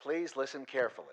Please listen carefully.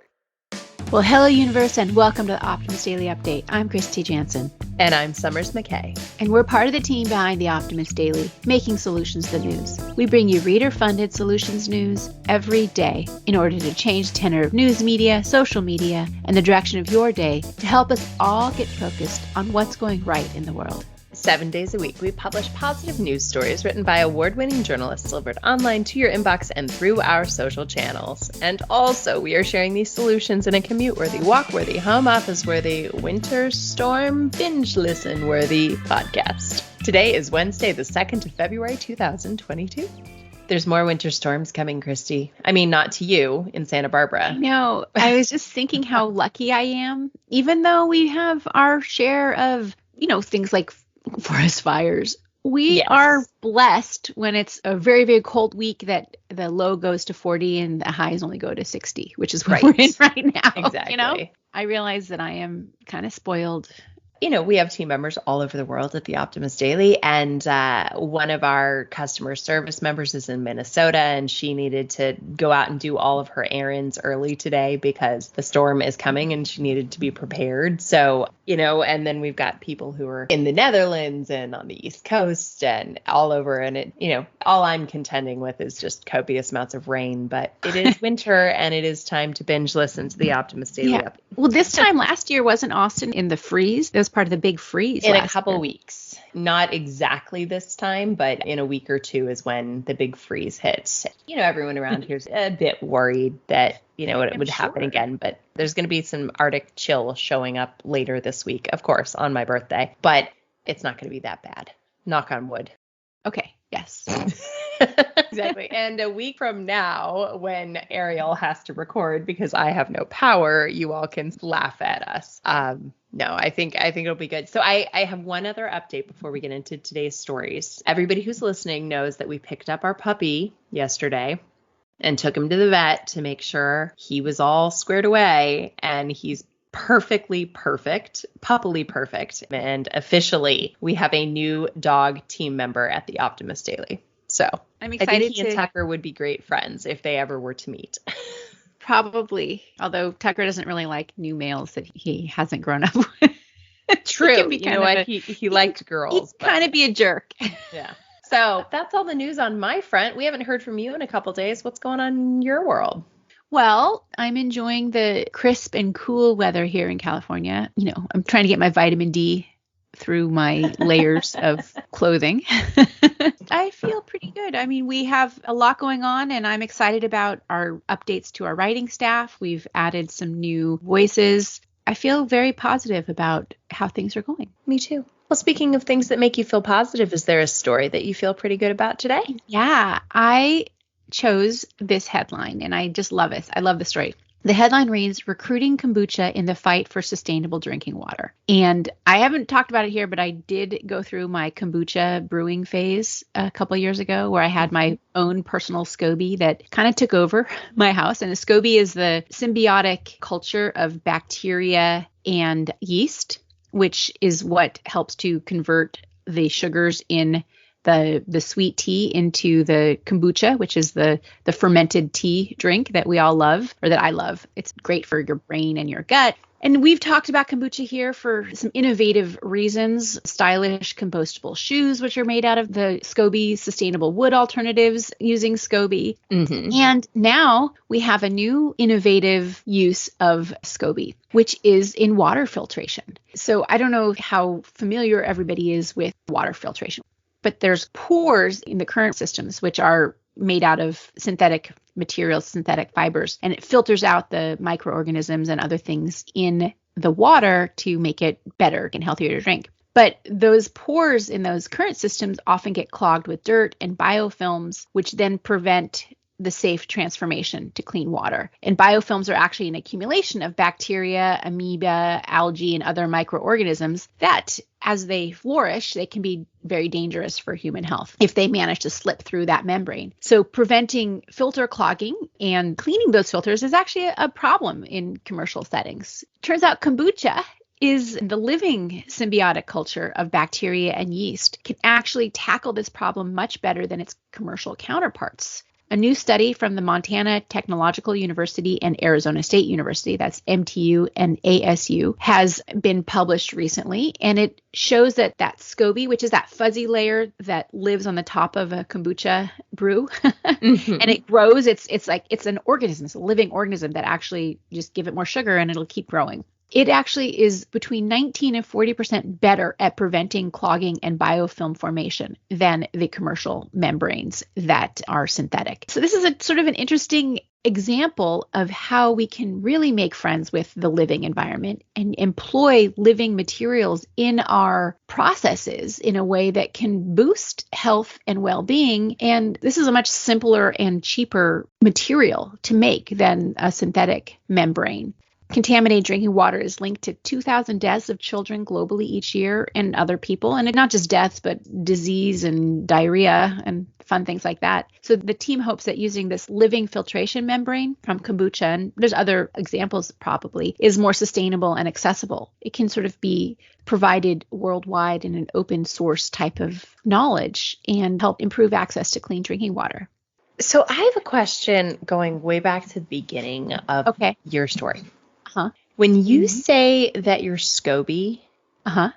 Well, hello, universe, and welcome to the Optimist Daily Update. I'm Kristy Jansen. And I'm Summers McKay. And we're part of the team behind the Optimist Daily, making solutions the news. We bring you reader-funded solutions news every day in order to change the tenor of news media, social media, and the direction of your day to help us all get focused on what's going right in the world. 7 days a week, we publish positive news stories written by award-winning journalists delivered online to your inbox and through our social channels. And also, we are sharing these solutions in a commute-worthy, walk-worthy, home office-worthy, winter storm binge-listen-worthy podcast. Today is Wednesday, the 2nd of February, 2022. There's more winter storms coming, Kristy. I mean, not to you in Santa Barbara. No, I was just thinking how lucky I am, even though we have our share of, things like forest fires. We are blessed when it's a very, very cold week that the low goes to 40 and the highs only go to 60, which is what we're in right now. Exactly. I realize that I am kind of spoiled. We have team members all over the world at the Optimist Daily, and one of our customer service members is in Minnesota, and she needed to go out and do all of her errands early today because the storm is coming and she needed to be prepared. So, and then we've got people who are in the Netherlands and on the East Coast and all over, and all I'm contending with is just copious amounts of rain, but it is winter and it is time to binge listen to the Optimist Daily Update. Well, this time last year, wasn't Austin in the freeze? It was part of the big freeze in a couple weeks. Not exactly this time, but in a week or two is when the big freeze hits. Everyone around here's a bit worried that, it would happen again, but there's going to be some Arctic chill showing up later this week, of course, on my birthday, but it's not going to be that bad. Knock on wood. Okay. Yes. Exactly. And a week from now, when Ariel has to record because I have no power, you all can laugh at us. No, I think it'll be good. So I have one other update before we get into today's stories. Everybody who's listening knows that we picked up our puppy yesterday and took him to the vet to make sure he was all squared away, and he's perfectly perfect, puppily perfect. And officially, we have a new dog team member at the Optimist Daily. So I'm excited. I think he and Tucker would be great friends if they ever were to meet. Probably. Although Tucker doesn't really like new males that he hasn't grown up with. True. You know what? He liked girls. He'd kind of be a jerk. Yeah. So that's all the news on my front. We haven't heard from you in a couple days. What's going on in your world? Well, I'm enjoying the crisp and cool weather here in California. I'm trying to get my vitamin D through my layers of clothing. I feel pretty good. I mean, we have a lot going on, and I'm excited about our updates to our writing staff. We've added some new voices. I feel very positive about how things are going. Me too. Well, speaking of things that make you feel positive, is there a story that you feel pretty good about today? Yeah, I chose this headline, and I just love it. I love the story. The headline reads, Recruiting Kombucha in the Fight for Sustainable Drinking Water. And I haven't talked about it here, but I did go through my kombucha brewing phase a couple of years ago where I had my own personal scoby that kind of took over my house. And a scoby is the symbiotic culture of bacteria and yeast, which is what helps to convert the sugars in the sweet tea into the kombucha, which is the fermented tea drink that we all love, or that I love. It's great for your brain and your gut. And we've talked about kombucha here for some innovative reasons. Stylish compostable shoes, which are made out of the scoby, sustainable wood alternatives using scoby. Mm-hmm. And now we have a new innovative use of scoby, which is in water filtration. So I don't know how familiar everybody is with water filtration, but there's pores in the current systems, which are made out of synthetic materials, synthetic fibers, and it filters out the microorganisms and other things in the water to make it better and healthier to drink. But those pores in those current systems often get clogged with dirt and biofilms, which then prevent the safe transformation to clean water. And biofilms are actually an accumulation of bacteria, amoeba, algae, and other microorganisms that, as they flourish, they can be very dangerous for human health if they manage to slip through that membrane. So preventing filter clogging and cleaning those filters is actually a problem in commercial settings. Turns out kombucha is the living symbiotic culture of bacteria and yeast can actually tackle this problem much better than its commercial counterparts. A new study from the Montana Technological University and Arizona State University, that's MTU and ASU, has been published recently. And it shows that scoby, which is that fuzzy layer that lives on the top of a kombucha brew, and it grows. It's an organism. It's a living organism that actually just give it more sugar and it'll keep growing. It actually is between 19 and 40% better at preventing clogging and biofilm formation than the commercial membranes that are synthetic. So this is a sort of an interesting example of how we can really make friends with the living environment and employ living materials in our processes in a way that can boost health and well-being. And this is a much simpler and cheaper material to make than a synthetic membrane. Contaminated drinking water is linked to 2,000 deaths of children globally each year and other people. And not just deaths, but disease and diarrhea and fun things like that. So the team hopes that using this living filtration membrane from kombucha, and there's other examples probably, is more sustainable and accessible. It can sort of be provided worldwide in an open source type of knowledge and help improve access to clean drinking water. So I have a question going way back to the beginning of your story. When you say that your scoby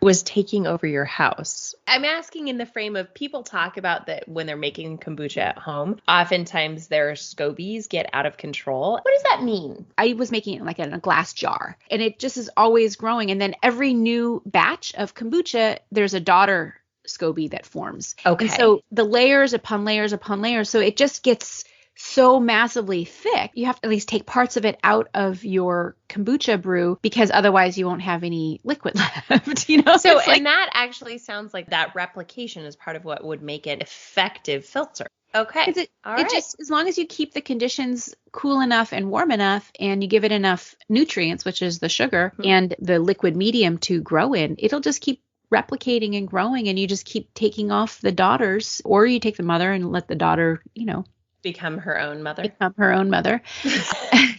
was taking over your house, I'm asking in the frame of people talk about that when they're making kombucha at home, oftentimes their scobies get out of control. What does that mean? I was making it like in a glass jar, and it just is always growing. And then every new batch of kombucha, there's a daughter scoby that forms. Okay. And so the layers upon layers upon layers, so it just gets so massively thick, you have to at least take parts of it out of your kombucha brew because otherwise you won't have any liquid left, So, and that actually sounds like that replication is part of what would make it effective filter. Okay. It just, as long as you keep the conditions cool enough and warm enough and you give it enough nutrients, which is the sugar and the liquid medium to grow in, it'll just keep replicating and growing, and you just keep taking off the daughters, or you take the mother and let the daughter, become her own mother.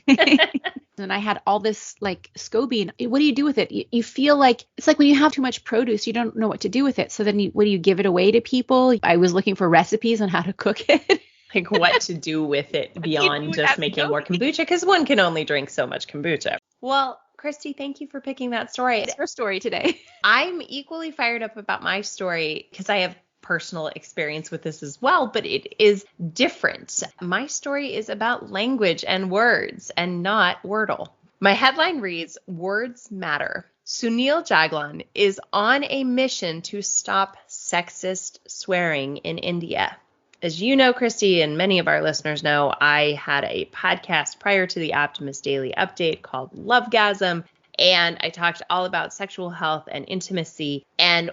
And I had all this like scoby, and what do you do with it? You feel like it's like when you have too much produce, you don't know what to do with it. So then what do you give it away to people? I was looking for recipes on how to cook it. Like what to do with it beyond just making more kombucha, because one can only drink so much kombucha. Well, Kristy, thank you for picking that story. It's her story today. I'm equally fired up about my story because I have personal experience with this as well, but it is different. My story is about language and words and not Wordle. My headline reads, "Words Matter. Sunil Jaglan is on a mission to stop sexist swearing in India." As you know, Kristy, and many of our listeners know, I had a podcast prior to the Optimist Daily update called Lovegasm, and I talked all about sexual health and intimacy. And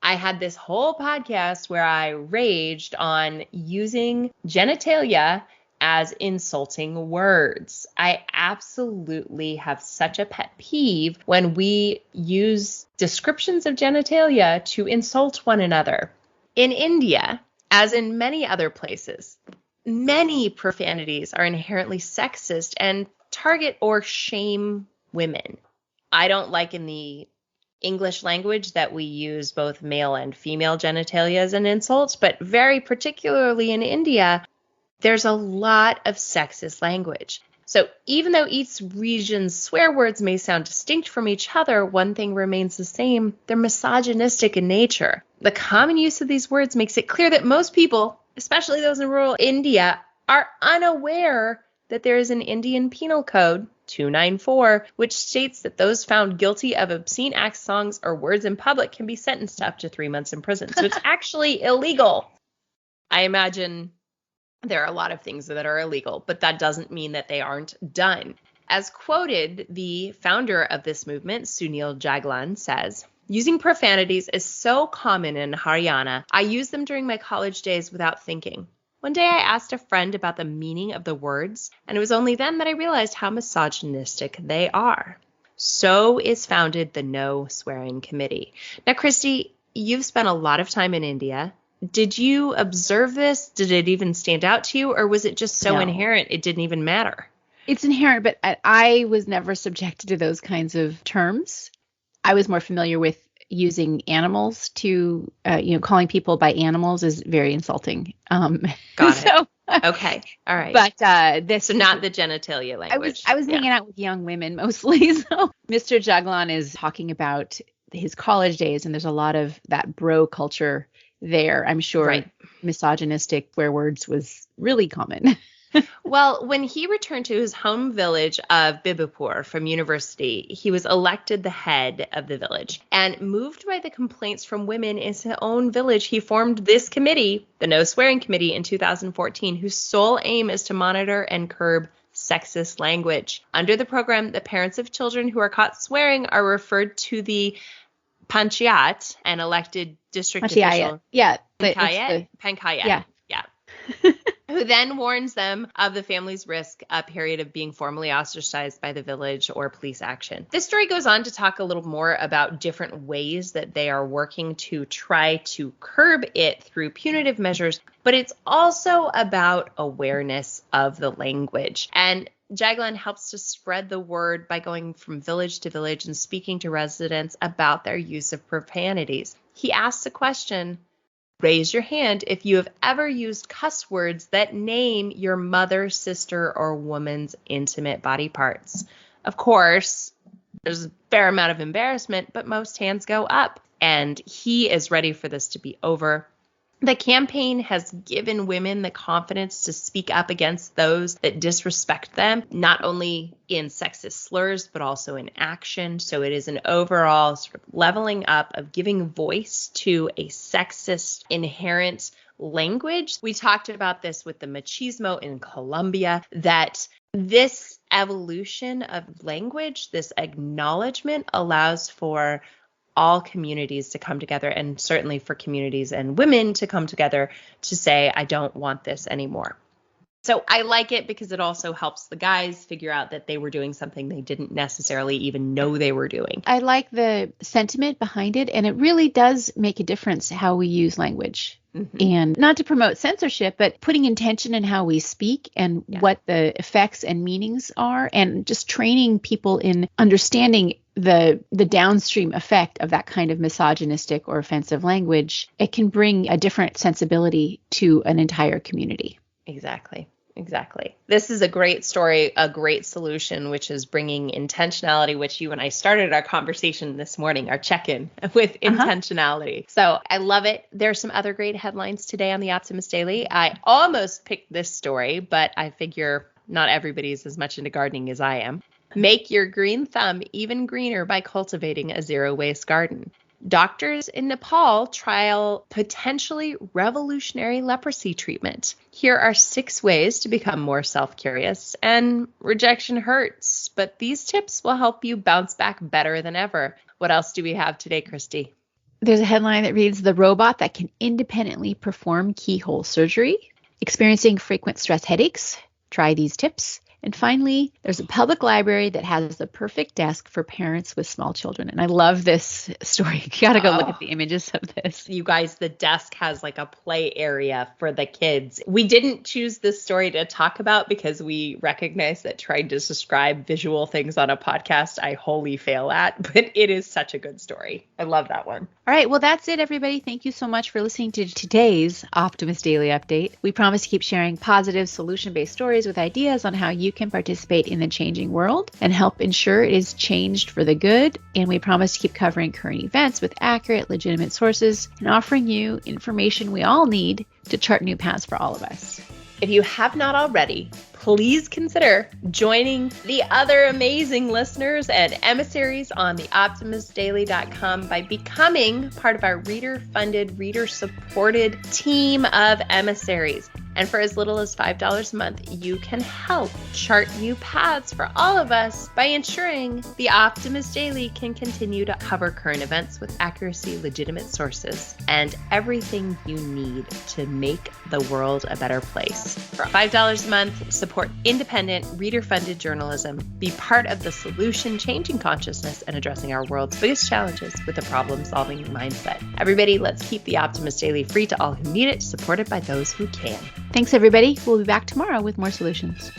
I had this whole podcast where I raged on using genitalia as insulting words. I absolutely have such a pet peeve when we use descriptions of genitalia to insult one another. In India, as in many other places, many profanities are inherently sexist and target or shame women. I don't like in the English language that we use both male and female genitalia as an insult, but very particularly in India, there's a lot of sexist language. So even though each region's swear words may sound distinct from each other, one thing remains the same: they're misogynistic in nature. The common use of these words makes it clear that most people, especially those in rural India, are unaware that there is an Indian Penal Code 294, which states that those found guilty of obscene acts, songs, or words in public can be sentenced to up to 3 months in prison. So it's actually illegal. I imagine there are a lot of things that are illegal, but that doesn't mean that they aren't done. As quoted, the founder of this movement, Sunil Jaglan, says, "Using profanities is so common in Haryana. I use them during my college days without thinking. One day I asked a friend about the meaning of the words, and it was only then that I realized how misogynistic they are." So is founded the No Swearing Committee. Now, Kristy, you've spent a lot of time in India. Did you observe this? Did it even stand out to you, or was it just so inherent it didn't even matter? It's inherent, but I was never subjected to those kinds of terms. I was more familiar with using animals to, calling people by animals is very insulting. Got it. Okay. All right. But so not the genitalia language. I was hanging out with young women mostly. So Mr. Jaglan is talking about his college days, and there's a lot of that bro culture there. I'm sure misogynistic swear words was really common. Well, when he returned to his home village of Bibipur from university, he was elected the head of the village. And moved by the complaints from women in his own village, he formed this committee, the No Swearing Committee, in 2014, whose sole aim is to monitor and curb sexist language. Under the program, the parents of children who are caught swearing are referred to the panchayat, an elected district official. Yeah. Panchayat. Yeah. Who then warns them of the family's risk, a period of being formally ostracized by the village or police action. This story goes on to talk a little more about different ways that they are working to try to curb it through punitive measures, but it's also about awareness of the language. And Jaglan helps to spread the word by going from village to village and speaking to residents about their use of profanities. He asks a question: raise your hand if you have ever used cuss words that name your mother, sister, or woman's intimate body parts. Of course, there's a fair amount of embarrassment, but most hands go up, and he is ready for this to be over. The campaign has given women the confidence to speak up against those that disrespect them, not only in sexist slurs, but also in action. So it is an overall sort of leveling up of giving voice to a sexist inherent language. We talked about this with the machismo in Colombia, that this evolution of language, this acknowledgement, allows for all communities to come together, and certainly for communities and women to come together to say, I don't want this anymore. So I like it because it also helps the guys figure out that they were doing something they didn't necessarily even know they were doing. I like the sentiment behind it, and it really does make a difference how we use language. Mm-hmm. And not to promote censorship, but putting intention in how we speak and what the effects and meanings are, and just training people in understanding the downstream effect of that kind of misogynistic or offensive language. It can bring a different sensibility to an entire community. Exactly. This is a great story, a great solution, which is bringing intentionality, which you and I started our conversation this morning, our check-in with intentionality. So I love it. There's some other great headlines today on the Optimist Daily. I almost picked this story, but I figure not everybody's as much into gardening as I am. Make your green thumb even greener by cultivating a zero-waste garden. Doctors in Nepal trial potentially revolutionary leprosy treatment. Here are 6 ways to become more self-curious. And rejection hurts, but these tips will help you bounce back better than ever. What else do we have today, Kristy? There's a headline that reads, the robot that can independently perform keyhole surgery. Experiencing frequent stress headaches? Try these tips. And finally, there's a public library that has the perfect desk for parents with small children. And I love this story. You got to go look at the images of this. You guys, the desk has like a play area for the kids. We didn't choose this story to talk about because we recognize that trying to describe visual things on a podcast, I wholly fail at. But it is such a good story. I love that one. All right. Well, that's it, everybody. Thank you so much for listening to today's Optimist Daily Update. We promise to keep sharing positive, solution-based stories with ideas on how you can participate in the changing world and help ensure it is changed for the good. And we promise to keep covering current events with accurate, legitimate sources and offering you information we all need to chart new paths for all of us. If you have not already, please consider joining the other amazing listeners and emissaries on the optimistdaily.com by becoming part of our reader-funded, reader-supported team of emissaries. And for as little as $5 a month, you can help chart new paths for all of us by ensuring the Optimist Daily can continue to cover current events with accuracy, legitimate sources, and everything you need to make the world a better place. For $5 a month, support independent, reader-funded journalism, be part of the solution, changing consciousness and addressing our world's biggest challenges with a problem-solving mindset. Everybody, let's keep the Optimist Daily free to all who need it, supported by those who can. Thanks, everybody. We'll be back tomorrow with more solutions.